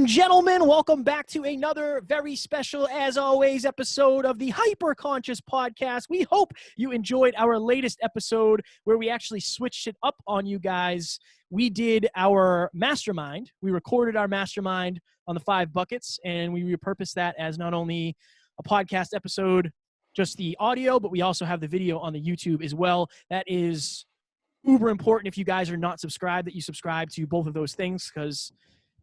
and gentlemen, welcome back to another very special, as always, episode of the Hyper-Conscious Podcast. We hope you enjoyed our latest episode where we actually switched it up on you guys. We did our mastermind. We recorded our mastermind on the 5 buckets, and we repurposed that as not only a podcast episode, just the audio, but we also have the video on the YouTube as well. That is uber important if you guys are not subscribed, that you subscribe to both of those things, because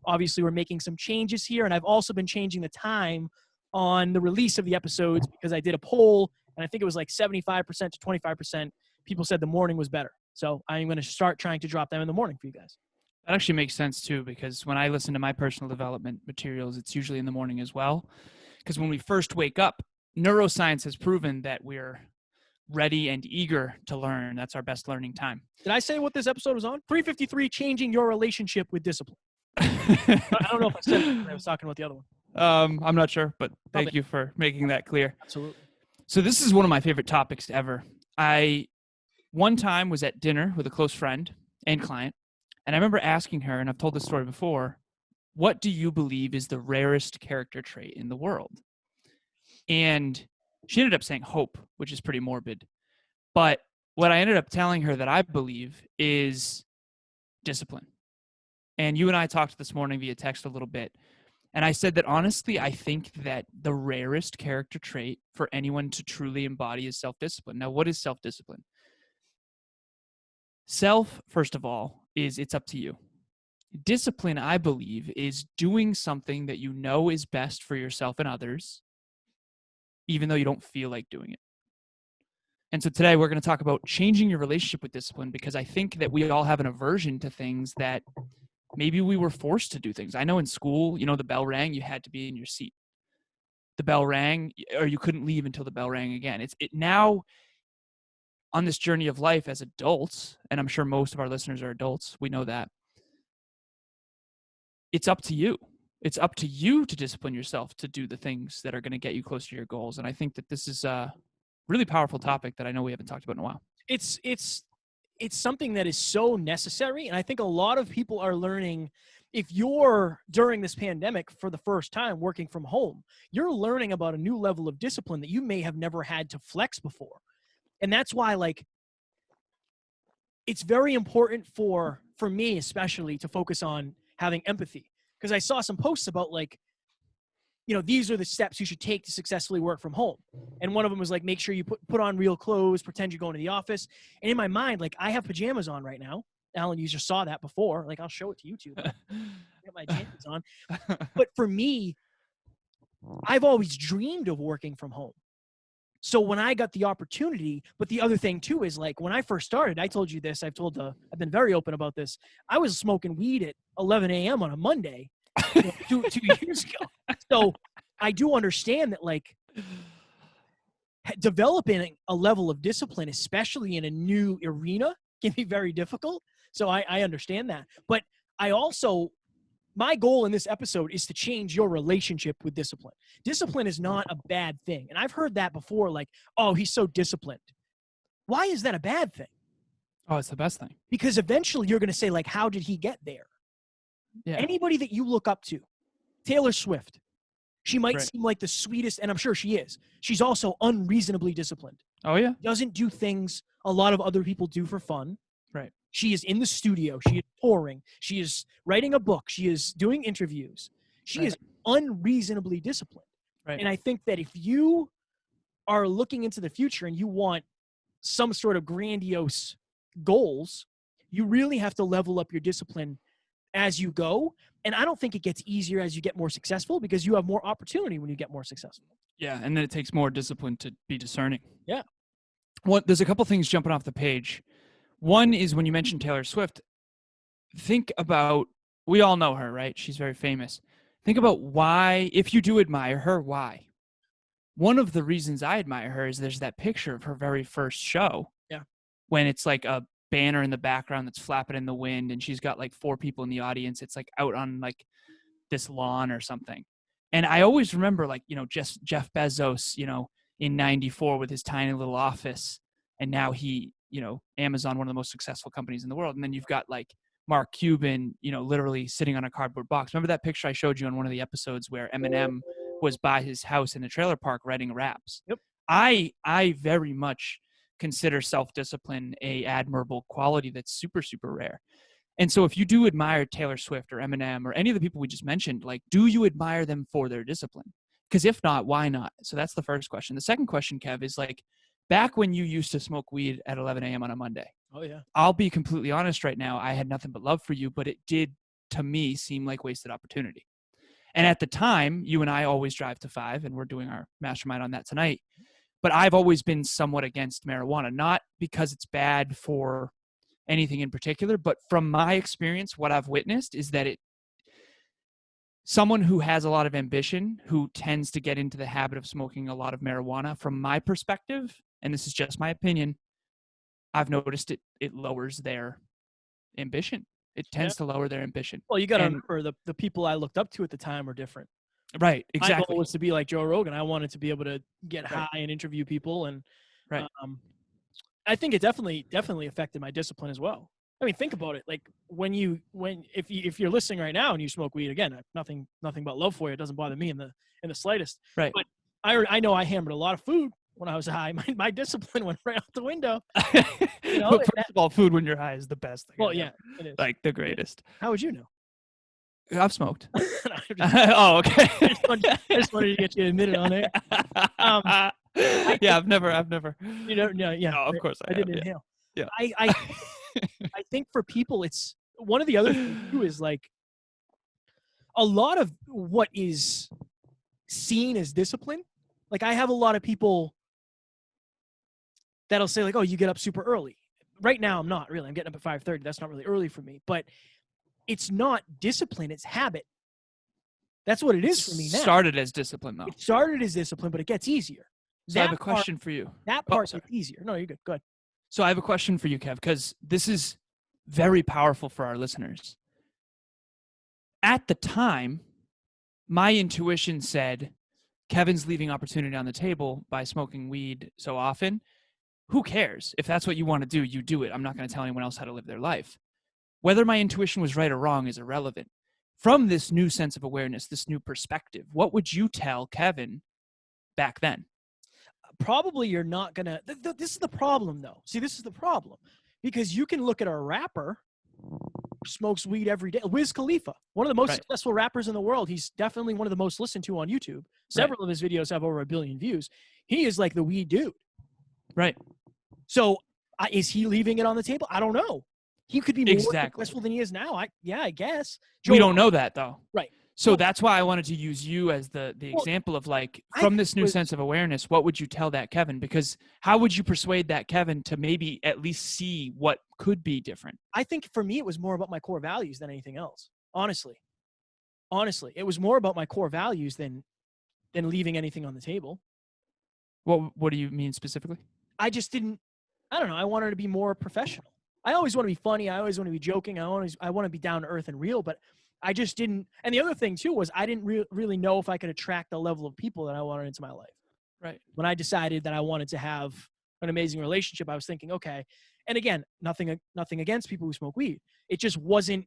obviously we're making some changes here, and I've also been changing the time on the release of the episodes because I did a poll, and I think it was like 75% to 25%. People said the morning was better. So I'm going to start trying to drop them in the morning for you guys. That actually makes sense too, because when I listen to my personal development materials, it's usually in the morning as well. Because when we first wake up, neuroscience has proven that we're ready and eager to learn. That's our best learning time. Did I say what this episode was on? 353, changing your relationship with discipline. I don't know if I said it. I was talking about the other one. I'm not sure, but thank you for making that clear. Absolutely. So this is one of my favorite topics ever. I one time was at dinner with a close friend and client, and I remember asking her, and I've told this story before, what do you believe is the rarest character trait in the world? And she ended up saying hope, which is pretty morbid. But what I ended up telling her that I believe is discipline. And you and I talked this morning via text a little bit. And I said that honestly, I think that the rarest character trait for anyone to truly embody is self-discipline. Now, what is self-discipline? Self, first of all, is it's up to you. Discipline, I believe, is doing something that you know is best for yourself and others, even though you don't feel like doing it. And so today we're going to talk about changing your relationship with discipline, because I think that we all have an aversion to things that maybe we were forced to do things. I know in school, the bell rang, you had to be in your seat. The bell rang, or you couldn't leave until the bell rang again. It now, on this journey of life as adults, and I'm sure most of our listeners are adults, we know that, it's up to you. It's up to you to discipline yourself to do the things that are going to get you closer to your goals. And I think that this is a really powerful topic that I know we haven't talked about in a while. It's something that is so necessary. And I think a lot of people are learning, if you're during this pandemic for the first time working from home, you're learning about a new level of discipline that you may have never had to flex before. And that's why, it's very important for me, especially, to focus on having empathy. Because I saw some posts about these are the steps you should take to successfully work from home. And one of them was make sure you put on real clothes, pretend you're going to the office. And in my mind, I have pajamas on right now. Alan, you just saw that before. I'll show it to you too. I got my pajamas on. But for me, I've always dreamed of working from home. So when I got the opportunity, but the other thing too is when I first started, I told you this, I've been very open about this. I was smoking weed at 11 a.m. on a Monday. 2 years ago. So I do understand that developing a level of discipline, especially in a new arena, can be very difficult. So I understand that. But my goal in this episode is to change your relationship with discipline. Discipline is not a bad thing. And I've heard that before, oh, he's so disciplined. Why is that a bad thing? Oh, it's the best thing. Because eventually you're going to say, how did he get there? Yeah. Anybody that you look up to, Taylor Swift, she might seem like the sweetest, and I'm sure she is. She's also unreasonably disciplined. Oh, yeah? Doesn't do things a lot of other people do for fun. Right. She is in the studio. She is touring. She is writing a book. She is doing interviews. She is unreasonably disciplined. Right. And I think that if you are looking into the future and you want some sort of grandiose goals, you really have to level up your discipline as you go. And I don't think it gets easier as you get more successful, because you have more opportunity when you get more successful. Yeah, and then it takes more discipline to be discerning. Yeah. There's a couple things jumping off the page. One is when you mentioned Taylor Swift, think about, we all know her, right? She's very famous. Think about why, if you do admire her, why? One of the reasons I admire her is there's that picture of her very first show. Yeah. When it's a banner in the background that's flapping in the wind, and she's got 4 people in the audience. It's out on this lawn or something. And I always remember Jeff Bezos, in 94 with his tiny little office, and now he, Amazon, one of the most successful companies in the world. And then you've got Mark Cuban, literally sitting on a cardboard box. Remember that picture I showed you on one of the episodes where Eminem was by his house in the trailer park writing raps? Yep. I very much consider self-discipline a admirable quality that's super, super rare. And so if you do admire Taylor Swift or Eminem or any of the people we just mentioned, like, do you admire them for their discipline? Because if not, why not? So that's the first question. The second question, Kev, is like, back when you used to smoke weed at 11 a.m. on a Monday. Oh, yeah. I'll be completely honest right now. I had nothing but love for you, but it did, to me, seem like wasted opportunity. And at the time, you and I always drive to 5, and we're doing our mastermind on that tonight. But I've always been somewhat against marijuana, not because it's bad for anything in particular, but from my experience, what I've witnessed is that someone who has a lot of ambition, who tends to get into the habit of smoking a lot of marijuana, from my perspective, and this is just my opinion, I've noticed it lowers their ambition. It tends to lower their ambition. Well, you got to remember the people I looked up to at the time were different. Right, exactly. My goal was to be like Joe Rogan. I wanted to be able to get high and interview people, and I think it definitely affected my discipline as well. I mean, think about it. Like if you're listening right now and you smoke weed, again, nothing but love for you. It doesn't bother me in the slightest. Right. But I know I hammered a lot of food when I was high. My discipline went right out the window. But first of all, food when you're high is the best thing. Well, yeah, it is. Like the greatest. How would you know? I've smoked. Oh, okay. I just wanted to get you admitted on it. Yeah, I've never. Yeah. No, of course I didn't have, inhale. Yeah. I think for people, it's one of the other things too is like a lot of what is seen as discipline. Like I have a lot of people that'll say like, "Oh, you get up super early." Right now, I'm not really. I'm getting up at 5:30. That's not really early for me, but it's not discipline. It's habit. That's what it is for me now. Started as discipline, though. It started as discipline, but it gets easier. So I have a question for you. That part gets easier. No, you're good. Go ahead. So I have a question for you, Kev, because this is very powerful for our listeners. At the time, my intuition said, Kevin's leaving opportunity on the table by smoking weed so often. Who cares? If that's what you want to do, you do it. I'm not going to tell anyone else how to live their life. Whether my intuition was right or wrong is irrelevant. From this new sense of awareness, this new perspective, what would you tell Kevin back then? Probably you're not going to – this is the problem, though. See, this is the problem. Because you can look at a rapper who smokes weed every day. Wiz Khalifa, one of the most successful rappers in the world. He's definitely one of the most listened to on YouTube. Several of his videos have over 1 billion views. He is like the weed dude. Right. So is he leaving it on the table? I don't know. He could be more successful than he is now. I guess. We don't know that, though. Right. So that's why I wanted to use you as the example of like, from this new sense of awareness, what would you tell that Kevin? Because how would you persuade that Kevin to maybe at least see what could be different? I think for me, it was more about my core values than anything else. Honestly, it was more about my core values than leaving anything on the table. What do you mean specifically? I just didn't, I don't know. I wanted to be more professional. I always want to be funny. I always want to be joking. I want to be down to earth and real, but I just didn't. And the other thing too was I didn't really know if I could attract the level of people that I wanted into my life. Right. When I decided that I wanted to have an amazing relationship, I was thinking, okay. And again, nothing against people who smoke weed. It just wasn't.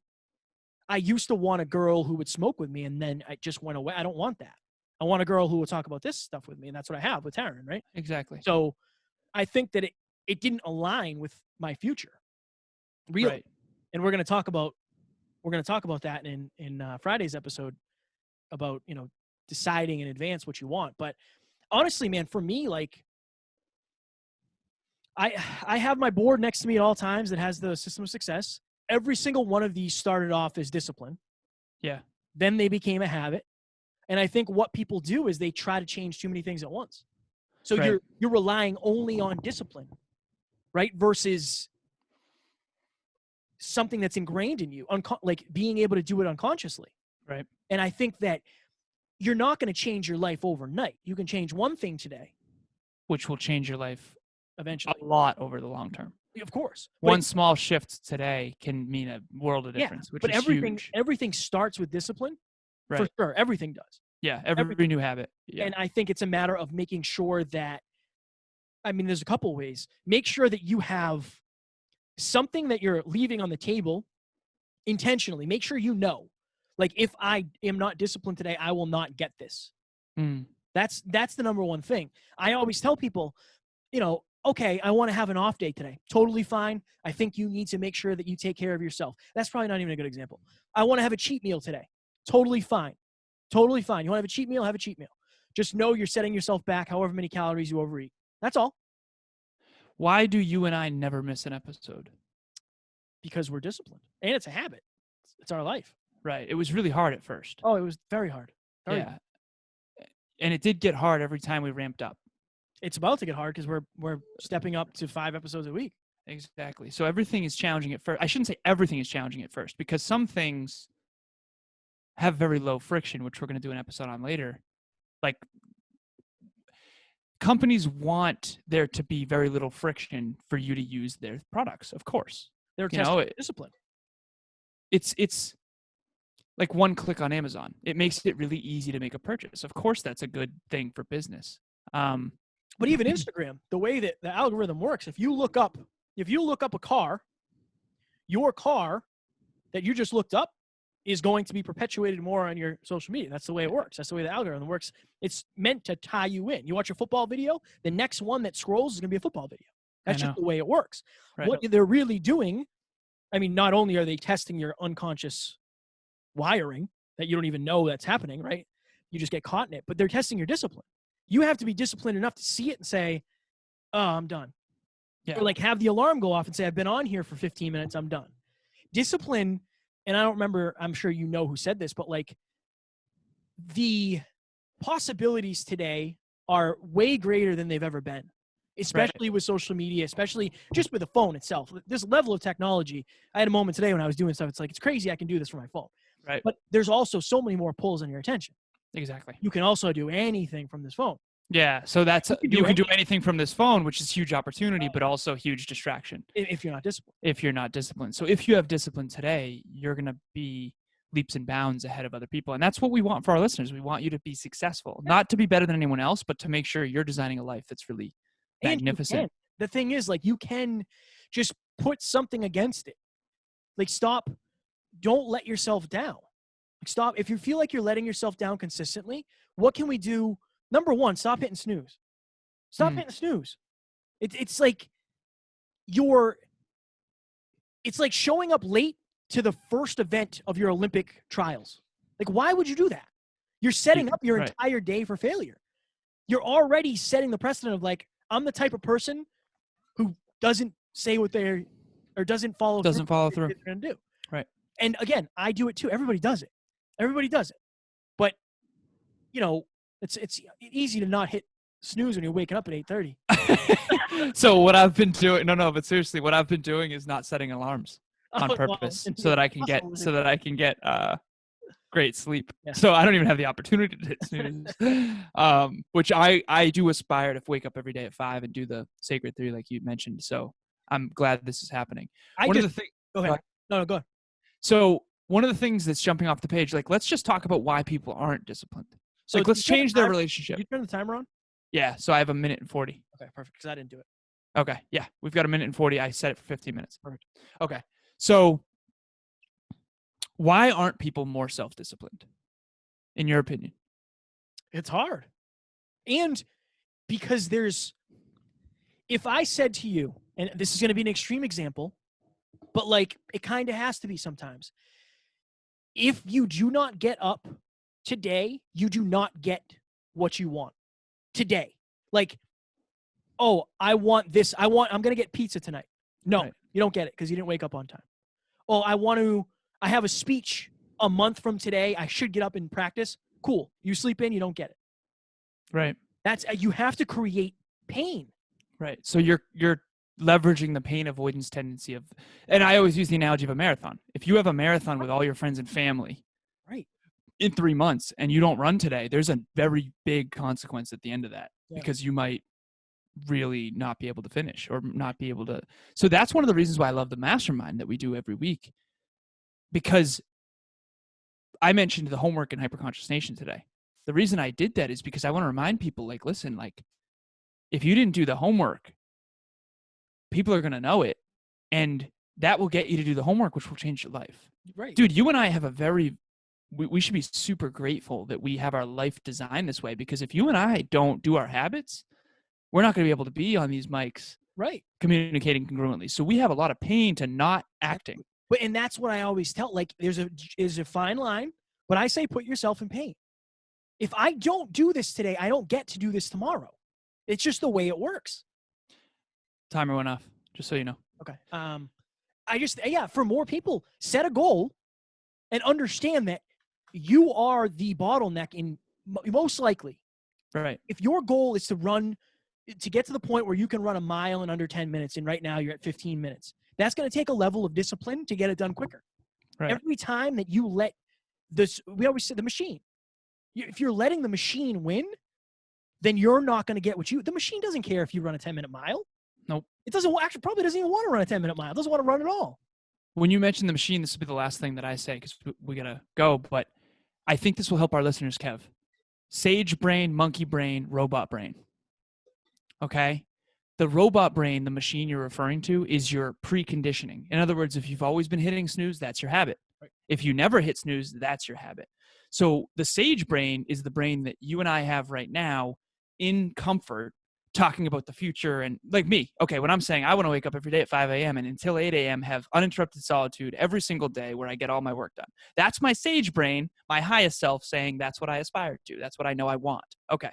I used to want a girl who would smoke with me, and then I just went away. I don't want that. I want a girl who will talk about this stuff with me, and that's what I have with Taryn, right? Exactly. So I think that it didn't align with my future. Really. Right. And we're going to talk about that in Friday's episode about, deciding in advance what you want. But honestly, man, for me, like I have my board next to me at all times that has the system of success. Every single one of these started off as discipline. Yeah. Then they became a habit. And I think what people do is they try to change too many things at once. So you're relying only on discipline, right? Versus something that's ingrained in you, like being able to do it unconsciously. Right. And I think that you're not going to change your life overnight. You can change one thing today, which will change your life eventually a lot over the long term. Of course. One small shift today can mean a world of difference, which is huge. Everything starts with discipline. Right. For sure. Everything does. Yeah. Every new habit. Yeah. And I think it's a matter of making sure that, there's a couple ways. Make sure that you have something that you're leaving on the table intentionally. Make sure you know. Like, if I am not disciplined today, I will not get this. Mm. That's the number one thing. I always tell people, okay, I want to have an off day today. Totally fine. I think you need to make sure that you take care of yourself. That's probably not even a good example. I want to have a cheat meal today. Totally fine. Totally fine. You want to have a cheat meal? Have a cheat meal. Just know you're setting yourself back however many calories you overeat. That's all. Why do you and I never miss an episode? Because we're disciplined. And it's a habit. It's our life. Right. It was really hard at first. Oh, it was very hard. Very hard. And it did get hard every time we ramped up. It's about to get hard because we're stepping up to 5 episodes a week. Exactly. So everything is challenging at first. I shouldn't say everything is challenging at first, because some things have very low friction, which we're going to do an episode on later. Like, companies want there to be very little friction for you to use their products, of course. They're testing discipline. It's like one click on Amazon. It makes it really easy to make a purchase. Of course, that's a good thing for business. But even Instagram, the way that the algorithm works, if you look up a car, your car that you just looked up is going to be perpetuated more on your social media. That's the way it works. That's the way the algorithm works. It's meant to tie you in. You watch a football video, the next one that scrolls is going to be a football video. That's just the way it works. Right. What they're really doing, I mean, not only are they testing your unconscious wiring that you don't even know that's happening, right? You just get caught in it, but they're testing your discipline. You have to be disciplined enough to see it and say, oh, I'm done. Yeah. Or like have the alarm go off and say, I've been on here for 15 minutes, I'm done. Discipline, and I don't remember, I'm sure you know who said this, but like the possibilities today are way greater than they've ever been, especially with social media, especially just with the phone itself. This level of technology, I had a moment today when I was doing stuff. It's like, it's crazy I can do this from my phone. Right. But there's also so many more pulls on your attention. Exactly. You can also do anything from this phone. Yeah. So you can do anything from this phone, which is huge opportunity, but also huge distraction. If you're not disciplined. If you're not disciplined. So if you have discipline today, you're going to be leaps and bounds ahead of other people. And that's what we want for our listeners. We want you to be successful, not to be better than anyone else, but to make sure you're designing a life that's really magnificent. The thing is, like, you can just put something against it. Like, stop. Don't let yourself down. Like, stop. If you feel like you're letting yourself down consistently, what can we do? Number one, stop hitting snooze. Stop hitting snooze. It's like it's like showing up late to the first event of your Olympic trials. Like, why would you do that? You're setting up your entire day for failure. You're already setting the precedent of, like, I'm the type of person who doesn't say what they're, or doesn't follow through. They're going to do. Right. And again, I do it too. Everybody does it. Everybody does it. But, it's easy to not hit snooze when you're waking up at 8:30. So what I've been doing, but seriously, what I've been doing is not setting alarms on purpose so that I can get great sleep. Yeah. So I don't even have the opportunity to hit snooze, which I do aspire to wake up every day at 5 and do the Sacred 3 like you mentioned. So I'm glad this is happening. Go ahead. No, go ahead. So one of the things that's jumping off the page, like, let's just talk about why people aren't disciplined. So like, let's change their relationship. Did you turn the timer on? Yeah. So I have 1 minute and 40. Okay, perfect. Because I didn't do it. Okay. Yeah. We've got 1 minute and 40. I set it for 15 minutes. Perfect. Okay. So why aren't people more self-disciplined, in your opinion? It's hard. And because if I said to you, and this is going to be an extreme example, but like, it kind of has to be sometimes. If you do not get up today, you do not get what you want today. Like, oh, I want this. I'm going to get pizza tonight. No, You don't get it because you didn't wake up on time. Oh, I have a speech a month from today. I should get up and practice. Cool. You sleep in, you don't get it. Right. You have to create pain. Right. So you're leveraging the pain avoidance tendency of, and I always use the analogy of a marathon. If you have a marathon with all your friends and family, right, in 3 months, and you don't run today, there's a very big consequence at the end of that, because you might really not be able to finish or not be able to. So that's one of the reasons why I love the mastermind that we do every week, because I mentioned the homework in Hyperconscious Nation today. The reason I did that is because I want to remind people, like, listen, like, if you didn't do the homework, people are going to know it, and that will get you to do the homework, which will change your life. Right. Dude, you and I have we should be super grateful that we have our life designed this way, because if you and I don't do our habits, we're not going to be able to be on these mics Right. communicating congruently. So we have a lot of pain to not acting. And that's what I always tell. Like, there's a fine line, but I say put yourself in pain. If I don't do this today, I don't get to do this tomorrow. It's just the way it works. Timer went off, just so you know. Okay. For more people, set a goal and understand that you are the bottleneck in most likely. Right. If your goal is to get to the point where you can run a mile in under 10 minutes, and right now you're at 15 minutes, that's going to take a level of discipline to get it done quicker. Right. Every time that you let we always say the machine, if you're letting the machine win, then you're not going to get the machine doesn't care if you run a 10-minute mile. Nope. It probably doesn't even want to run a 10-minute mile. It doesn't want to run at all. When you mention the machine, this will be the last thing that I say because we got to go. But I think this will help our listeners, Kev. Sage brain, monkey brain, robot brain. Okay? The robot brain, the machine you're referring to, is your preconditioning. In other words, if you've always been hitting snooze, that's your habit. Right. If you never hit snooze, that's your habit. So the sage brain is the brain that you and I have right now in comfort, talking about the future. And like me, okay, when I'm saying I want to wake up every day at 5 a.m. and until 8 a.m. have uninterrupted solitude every single day where I get all my work done. That's my sage brain, my highest self, saying that's what I aspire to. That's what I know I want. Okay.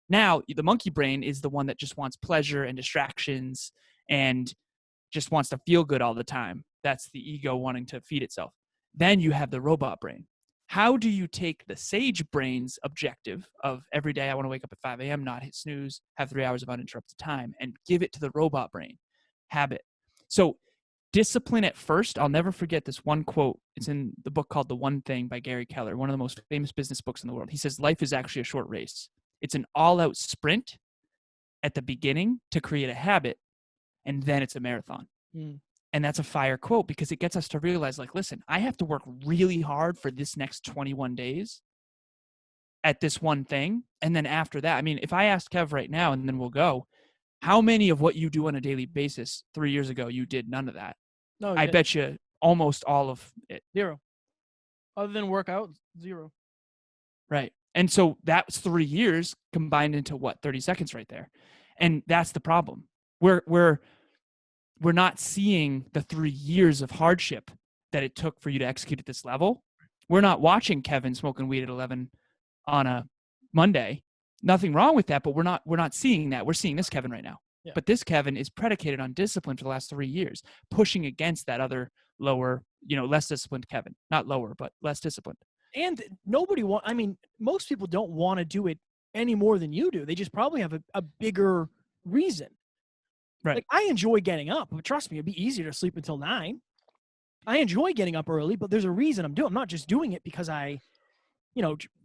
Now, the monkey brain is the one that just wants pleasure and distractions and just wants to feel good all the time. That's the ego wanting to feed itself. Then you have the robot brain. How do you take the sage brain's objective of every day I want to wake up at 5 a.m., not hit snooze, have 3 hours of uninterrupted time, and give it to the robot brain? Habit. So discipline at first. I'll never forget this one quote. It's in the book called The One Thing by Gary Keller, one of the most famous business books in the world. He says, life is actually a short race. It's an all-out sprint at the beginning to create a habit, and then it's a marathon. Mm. And that's a fire quote because it gets us to realize, like, listen, I have to work really hard for this next 21 days at this one thing. And then after that, I mean, if I ask Kev right now and then we'll go, how many of what you do on a daily basis 3 years ago, you did none of that? No, I bet you almost all of it. Zero. Other than workout, zero. Right. And so that's 3 years combined into what, 30 seconds right there. And that's the problem. We're not seeing the 3 years of hardship that it took for you to execute at this level. We're not watching Kevin smoking weed at 11 on a Monday. Nothing wrong with that, but we're not seeing that. We're seeing this Kevin right now. Yeah. But this Kevin is predicated on discipline for the last 3 years, pushing against that other lower, less disciplined Kevin. Not lower, but less disciplined. And most people don't want to do it any more than you do. They just probably have a bigger reason. Right. Like, I enjoy getting up, but trust me, it'd be easier to sleep until 9. I enjoy getting up early, but there's a reason I'm doing it. I'm not just doing it because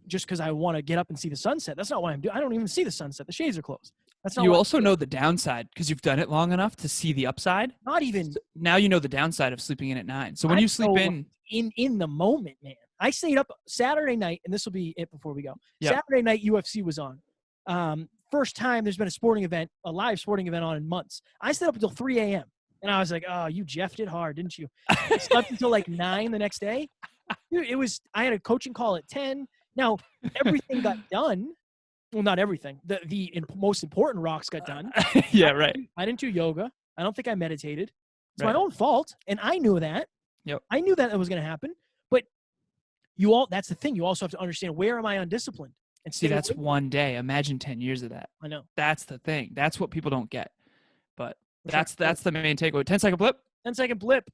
just because I want to get up and see the sunset. That's not why I'm doing it. I don't even see the sunset. The shades are closed. That's not. You also know the downside because you've done it long enough to see the upside. Not even. So now you know the downside of sleeping in at 9. So when you sleep in the moment, man. I stayed up Saturday night, and this will be it before we go. Yep. Saturday night, UFC was on. First time there's been a live sporting event on in months. I stayed up until 3 a.m. And I was like, oh, you jeffed it hard, didn't you? I slept until like 9 the next day. Dude, I had a coaching call at 10. Now, everything got done. Well, not everything. The most important rocks got done. Yeah, right. I didn't do yoga. I don't think I meditated. It's my own fault. And I knew that. Yep. I knew that was going to happen. But that's the thing. You also have to understand, where am I undisciplined? And see, that's one day. Imagine 10 years of that. I know. That's the thing. That's what people don't get. But that's the main takeaway. 10-second blip. 10-second blip.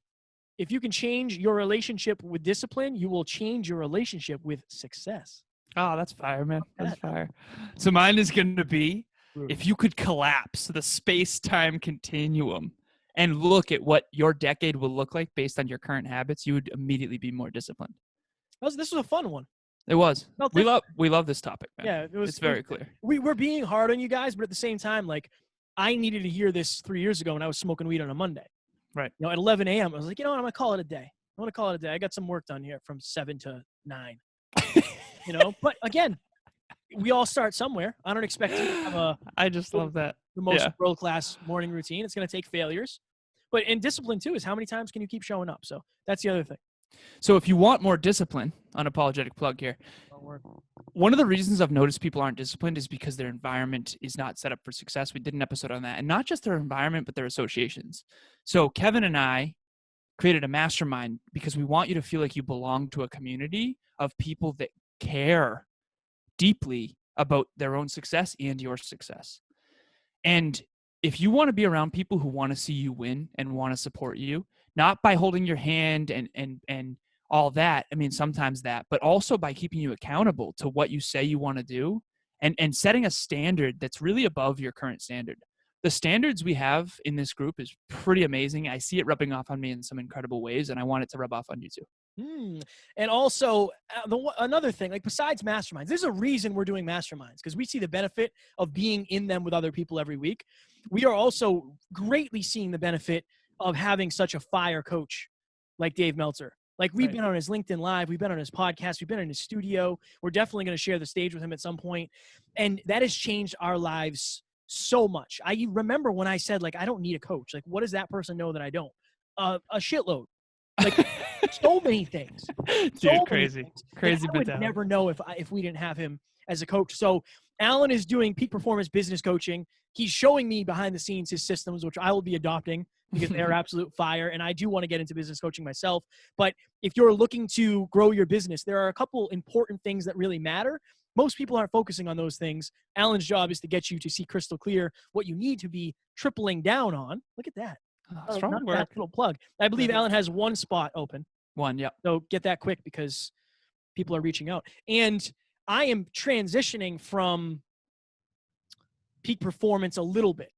If you can change your relationship with discipline, you will change your relationship with success. Oh, that's fire, man. That's fire. So mine is going to be, if you could collapse the space-time continuum and look at what your decade will look like based on your current habits, you would immediately be more disciplined. This was a fun one. It was. We love this topic, man. Yeah, it's very clear. We're being hard on you guys, but at the same time, like, I needed to hear this 3 years ago when I was smoking weed on a Monday. Right. At 11 a.m., I was like, I'm going to call it a day. I'm going to call it a day. I got some work done here from 7 to 9. But again, we all start somewhere. I don't expect you to have I just love that. The most world-class morning routine. It's going to take failures. But in discipline, too, is how many times can you keep showing up? So that's the other thing. So if you want more discipline, unapologetic plug here, one of the reasons I've noticed people aren't disciplined is because their environment is not set up for success. We did an episode on that. And not just their environment, but their associations. So Kevin and I created a mastermind because we want you to feel like you belong to a community of people that care deeply about their own success and your success. And if you want to be around people who want to see you win and want to support you, not by holding your hand and all that, I mean, sometimes that, but also by keeping you accountable to what you say you want to do and setting a standard that's really above your current standard. The standards we have in this group is pretty amazing. I see it rubbing off on me in some incredible ways, and I want it to rub off on you too. And also, another thing, like besides masterminds, there's a reason we're doing masterminds because we see the benefit of being in them with other people every week. We are also greatly seeing the benefit of having such a fire coach like Dave Meltzer. Like we've been on his LinkedIn Live, we've been on his podcast, we've been in his studio. We're definitely going to share the stage with him at some point. And that has changed our lives so much. I remember when I said, like, I don't need a coach. Like, what does that person know that I don't? A shitload. Like so many things. Dude, crazy. Crazy. I would never know if we didn't have him as a coach. So Alan is doing peak performance business coaching. He's showing me behind the scenes his systems, which I will be adopting because they are absolute fire. And I do want to get into business coaching myself. But if you're looking to grow your business, there are a couple important things that really matter. Most people aren't focusing on those things. Alan's job is to get you to see crystal clear what you need to be tripling down on. Look at that. Strong work. That little plug. I believe Alan has one spot open. One, yeah. So get that quick because people are reaching out. And I am transitioning from peak performance a little bit.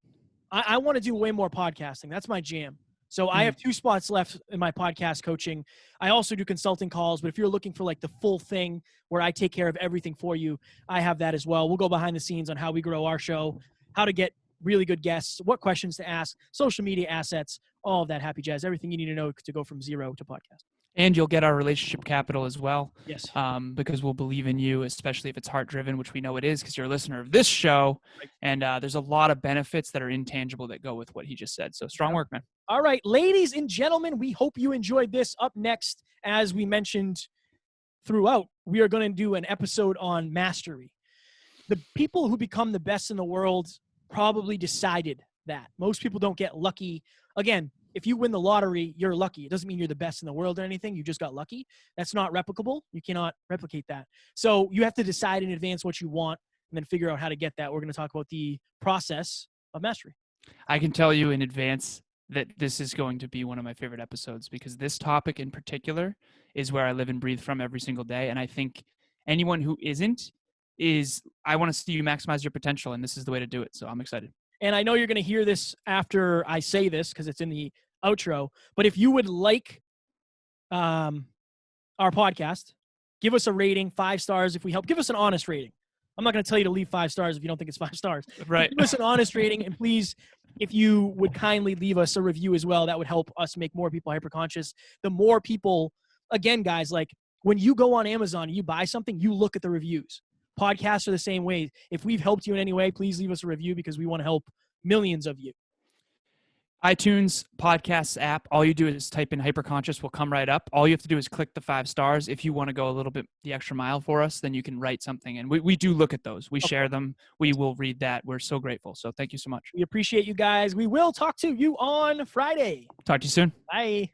I want to do way more podcasting. That's my jam. So I have 2 spots left in my podcast coaching. I also do consulting calls, but if you're looking for like the full thing where I take care of everything for you, I have that as well. We'll go behind the scenes on how we grow our show, how to get really good guests, what questions to ask, social media assets, all of that happy jazz, everything you need to know to go from zero to podcast. And you'll get our relationship capital as well. Yes. Because we'll believe in you, especially if it's heart-driven, which we know it is because you're a listener of this show. Right. And there's a lot of benefits that are intangible that go with what he just said. So strong work, man. All right, ladies and gentlemen, we hope you enjoyed this. Up next, as we mentioned throughout, we are going to do an episode on mastery. The people who become the best in the world probably decided that. Most people don't get lucky. Again, if you win the lottery, you're lucky. It doesn't mean you're the best in the world or anything. You just got lucky. That's not replicable. You cannot replicate that. So you have to decide in advance what you want and then figure out how to get that. We're going to talk about the process of mastery. I can tell you in advance that this is going to be one of my favorite episodes because this topic in particular is where I live and breathe from every single day. And I think anyone who isn't I want to see you maximize your potential, and this is the way to do it. So I'm excited. And I know you're going to hear this after I say this because it's in the outro. But if you would like our podcast, give us a rating, 5 stars if we help. Give us an honest rating. I'm not going to tell you to leave 5 stars if you don't think it's 5 stars. Right. Give us an honest rating, and please, if you would kindly leave us a review as well, that would help us make more people hyper-conscious. The more people, again, guys, like when you go on Amazon and you buy something, you look at the reviews. Podcasts are the same way. If we've helped you in any way, please leave us a review because we want to help millions of you. iTunes podcasts app. All you do is type in hyperconscious, will come right up. All you have to do is click the 5 stars. If you want to go a little bit the extra mile for us, then you can write something. And we do look at those. We share them. We will read that. We're so grateful. So thank you so much. We appreciate you guys. We will talk to you on Friday. Talk to you soon. Bye.